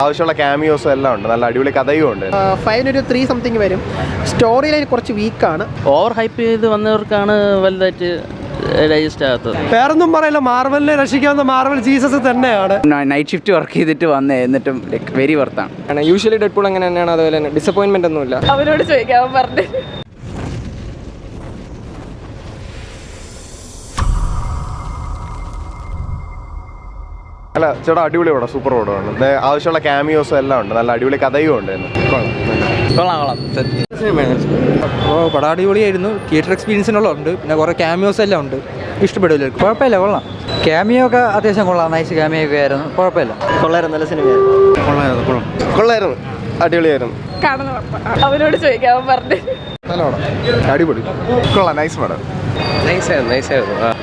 ആവശ്യമുള്ള ക്യാമിയോസും എല്ലാം ഉണ്ട്. നല്ല അടിപൊളി കഥയും ഉണ്ട്. 5 3 സംതിങ് വരും. സ്റ്റോറി ലൈൻ കുറച്ച് വീക്കാണ്. ഓവർ ഹൈപ്പ് ചെയ്ത് വന്നവർക്കാണ് വലുതായിട്ട് ഡൈജസ്റ്റ് ആകാത്തത്. വേറൊന്നും പറയില്ല, മാർവലിനെ രക്ഷിക്കാവുന്ന മാർവൽ ജീസസ് തന്നെയാണ്. നൈറ്റ് ഷിഫ്റ്റ് വർക്ക് ചെയ്തിട്ട് വന്നേ, എന്നിട്ടും ലൈക്ക് വെരി വർത്താണ്. യൂഷ്വലി ഡെഡ്പൂൾ അങ്ങനെ തന്നെയാണ്. അതുപോലെ തന്നെ ഡിസപ്പോയിൻമെന്റ് ഒന്നുമില്ല. അവരോട് ചോദിക്കാൻ പറഞ്ഞു. അല്ല ചേട്ടാ, അടിപൊളി പടം, സൂപ്പർ പടമാണ്. ആവശ്യമുള്ള ക്യാമിയോസും എല്ലാം ഉണ്ട്. നല്ല അടിപൊളി കഥയും ഉണ്ട്. പടം അടിപൊളിയായിരുന്നു. തിയേറ്റർ എക്സ്പീരിയൻസിനുള്ളുണ്ട്. പിന്നെ കുറേ ക്യാമിയോസ് എല്ലാം ഉണ്ട്. ഇഷ്ടപ്പെടില്ല. കുഴപ്പമില്ല, കൊള്ളാം. ക്യാമിയോ ഒക്കെ അത്യാവശ്യം കൊള്ളാം. നൈസ് ക്യാമിയോ ഒക്കെ ആയിരുന്നു. കുഴപ്പമില്ല, കൊള്ളായിരുന്നു. നല്ല സിനിമയായിരുന്നു. കൊള്ളായിരുന്നു, അടിപൊളിയായിരുന്നു. അവരോട് ചോദിക്കാൻ പറഞ്ഞു. നല്ല പടം, അടിപൊളി, കൊള്ളാം, നൈസ് പടം. നൈസായിരുന്നു.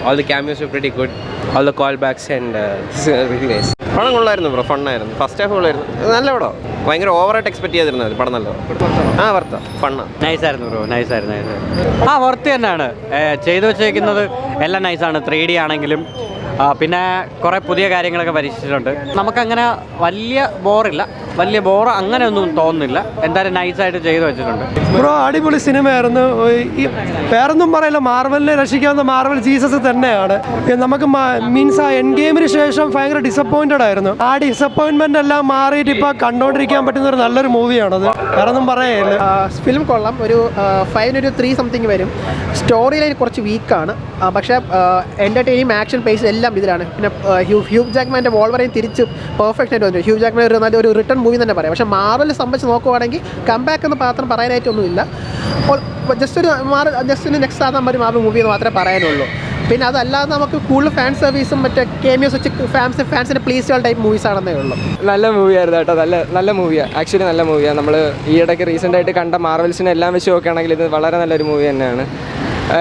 All the cameos were pretty good. All the callbacks and this is really nice. പടം കൊള്ളായിരുന്നു ബ്രോ, ഫണ്ണായിരുന്നു. ഫസ്റ്റ് ഹാഫ് കൊള്ളായിരുന്നു. നല്ല പടം. ഭയങ്കര ഓവറായിട്ട് എക്സ്പെക്ട് ചെയ്തിരുന്നത് പടം. നല്ല വർത്ത ഫണ്ണ. നൈസായിരുന്നു ബ്രോ, നൈസായിരുന്നു. വർത്ത് തന്നെയാണ്. ചെയ്തു വെച്ചേക്കുന്നത് എല്ലാം നൈസാണ്. 3D ആണെങ്കിലും പിന്നെ കുറേ പുതിയ കാര്യങ്ങളൊക്കെ പരീക്ഷിച്ചിട്ടുണ്ട്. നമുക്കങ്ങനെ വലിയ ബോർ അങ്ങനെ ഒന്നും തോന്നുന്നില്ല. എന്തായാലും നൈസായിട്ട് ചെയ്തു വെച്ചിട്ടുണ്ട്. ബ്രോ അടിപൊളി സിനിമയായിരുന്നു. വേറൊന്നും പറയില്ല, മാർവലിനെ രക്ഷിക്കാവുന്ന മാർവൽ ജീസസ് തന്നെയാണ്. നമുക്ക് മീൻസ് ആ എൻഡ് ഗെയിമിന് ശേഷം ഭയങ്കര ഡിസപ്പോയിന്റഡ് ആയിരുന്നു. ആ ഡിസപ്പോയിൻമെന്റ് എല്ലാം മാറിയിട്ട് ഇപ്പോൾ കണ്ടുകൊണ്ടിരിക്കാൻ പറ്റുന്ന ഒരു നല്ലൊരു മൂവിയാണത്. വേറൊന്നും പറയാനില്ല. ഫിലിം കൊള്ളാം. ഒരു 5 3 സംതിങ് വരും. സ്റ്റോറി ലൈൻ കുറച്ച് വീക്കാണ്. പക്ഷേ എൻ്റർടൈനിങ് ആക്ഷൻ പേസ് എല്ലാം ഇതിലാണ്. പിന്നെ ഹ്യൂ ജാക്മാൻ്റെ വോൾവറൈൻ തിരിച്ച് പെർഫെക്റ്റ് ആയിട്ട് വന്നു. ഹ്യൂ ജാക്മാൻ ഒരു നല്ലൊരു റിട്ടേൺ മൂവി തന്നെ പറയാം. പക്ഷേ മാർവലിനെ സംബന്ധിച്ച് നോക്കുവാണെങ്കിൽ കംബാക്ക് എന്ന് മാത്രം പറയാനായിട്ടൊന്നുമില്ല. ജസ്റ്റ് നെക്സ്റ്റ് ആകാൻ പറ്റും മാർവൽ മൂവി എന്ന് മാത്രമേ പറയാനുള്ളൂ. പിന്നെ അതല്ലാതെ നമുക്ക് കൂടുതൽ ഫാൻ സർവീസും മറ്റേ കേമിയോസ് വെച്ച് ഫാൻസിനെ പ്ലീസ് ചെയ്യാൻ ടൈപ്പ് മൂവീസ് ആണെന്നേ ഉള്ളൂ. നല്ല മൂവിയായിരുന്നു കേട്ടോ. നല്ല മൂവിയാണ്. ആക്ച്വലി നല്ല മൂവിയാണ്. നമ്മൾ ഈ ഇടയ്ക്ക് റീസെൻ്റായിട്ട് കണ്ട മാർവൽസിനെ എല്ലാം വെച്ച് നോക്കുകയാണെങ്കിൽ ഇത് വളരെ നല്ലൊരു മൂവി തന്നെയാണ്.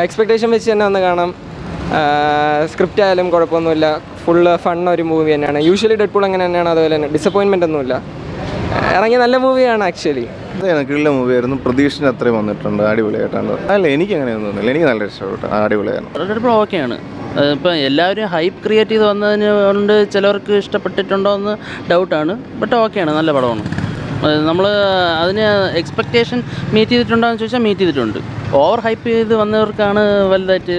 എക്സ്പെക്റ്റേഷൻ വെച്ച് തന്നെ ഒന്ന് കാണാം. സ്ക്രിപ്റ്റ് ആയാലും കുഴപ്പമൊന്നുമില്ല. ഫുള്ള് ഫണ്ണ ഒരു മൂവി തന്നെയാണ്. യൂഷ്വലി ഡെഡ്പൂൾ അങ്ങനെ തന്നെയാണ്. അതുപോലെ തന്നെ ഡിസപ്പോയിൻമെൻ്റ് ഒന്നുമില്ല. ഇറങ്ങിയ നല്ല മൂവിയാണ് ആക്ച്വലി. അതെ, കിള്ള മൂവിയായിരുന്നു. പ്രതീക്ഷിന് അത്രയും വന്നിട്ടുണ്ട്. അടിപൊളിയായിട്ടാണ്. അല്ല, എനിക്ക് അങ്ങനെയൊന്നും തോന്നില്ല. എനിക്ക് നല്ല ഇഷ്ടപ്പെട്ടു. അടിപൊളിയായിരുന്നു. ഓക്കെയാണ്. ഇപ്പം എല്ലാവരും ഹൈപ്പ് ക്രിയേറ്റ് ചെയ്ത് വന്നതിന് കൊണ്ട് ചിലവർക്ക് ഇഷ്ടപ്പെട്ടിട്ടുണ്ടോ എന്ന് ഡൗട്ടാണ്. ബട്ട് ഓക്കെയാണ്, നല്ല പടമാണ്. നമ്മൾ അതിന് എക്സ്പെക്റ്റേഷൻ മീറ്റ് ചെയ്തിട്ടുണ്ടോ എന്ന് ചോദിച്ചാൽ മീറ്റ് ചെയ്തിട്ടുണ്ട്. ഓവർ ഹൈപ്പ് ചെയ്ത് വന്നവർക്കാണ് വലുതായിട്ട്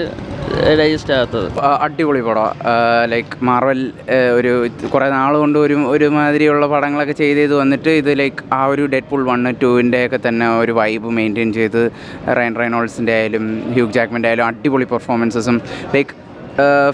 ഡൈജസ്റ്റ് ആകാത്തത്. അടിപൊളി പടം. ലൈക്ക് മാർവൽ ഒരു കുറേ നാൾ കൊണ്ട് ഒരുമാതിരിയുള്ള പടങ്ങളൊക്കെ ചെയ്ത് വന്നിട്ട് ഇത് ലൈക്ക് ആ ഒരു ഡെഡ്പൂൾ 1 2 ഒക്കെ തന്നെ ഒരു വൈബ് മെയിൻറ്റെയിൻ ചെയ്ത് റയൻ റെയ്നോൾഡ്സിൻ്റെ ആയാലും ഹ്യൂ ജാക്മൻ്റെ ആയാലും അടിപൊളി പെർഫോമൻസസും ലൈക്ക്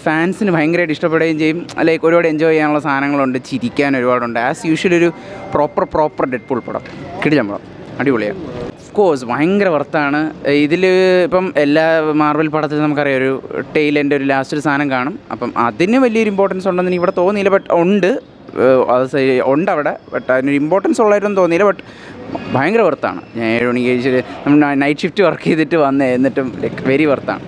ഫാൻസിന് ഭയങ്കരമായിട്ട് ഇഷ്ടപ്പെടുകയും ചെയ്യും. ലൈക്ക് ഒരുപാട് എൻജോയ് ചെയ്യാനുള്ള സാധനങ്ങളുണ്ട്, ചിരിക്കാൻ ഒരുപാടുണ്ട്. ആസ് യൂഷ്വൽ ഒരു പ്രോപ്പർ ഡെഡ്പൂൾ പടം, കിടിലം പടം, അടിപൊളിയാണ്. ഓഫ്കോഴ്സ് ഭയങ്കര വർത്താണ്. ഇതിൽ ഇപ്പം എല്ലാ മാർവൽ പടത്തിലും നമുക്കറിയാം ഒരു ടെയിൽ എൻ്റെ ഒരു ലാസ്റ്റ് ഒരു സാധനം കാണും. അപ്പം അതിന് വലിയൊരു ഇമ്പോർട്ടൻസ് ഉണ്ടെന്ന് ഇവിടെ തോന്നിയില്ല. ബട്ട് ഉണ്ട് അവിടെ. ബട്ട് അതിനൊരു ഇമ്പോർട്ടൻസ് ഉള്ളതായിട്ടൊന്നും തോന്നിയില്ല. ബട്ട് ഭയങ്കര വർത്താണ്. ഞാൻ 7 മണിക്ക് നമ്മൾ നൈറ്റ് ഷിഫ്റ്റ് വർക്ക് ചെയ്തിട്ട് വന്നേ, എന്നിട്ടും ലൈക്ക് വെരി വർത്താണ്.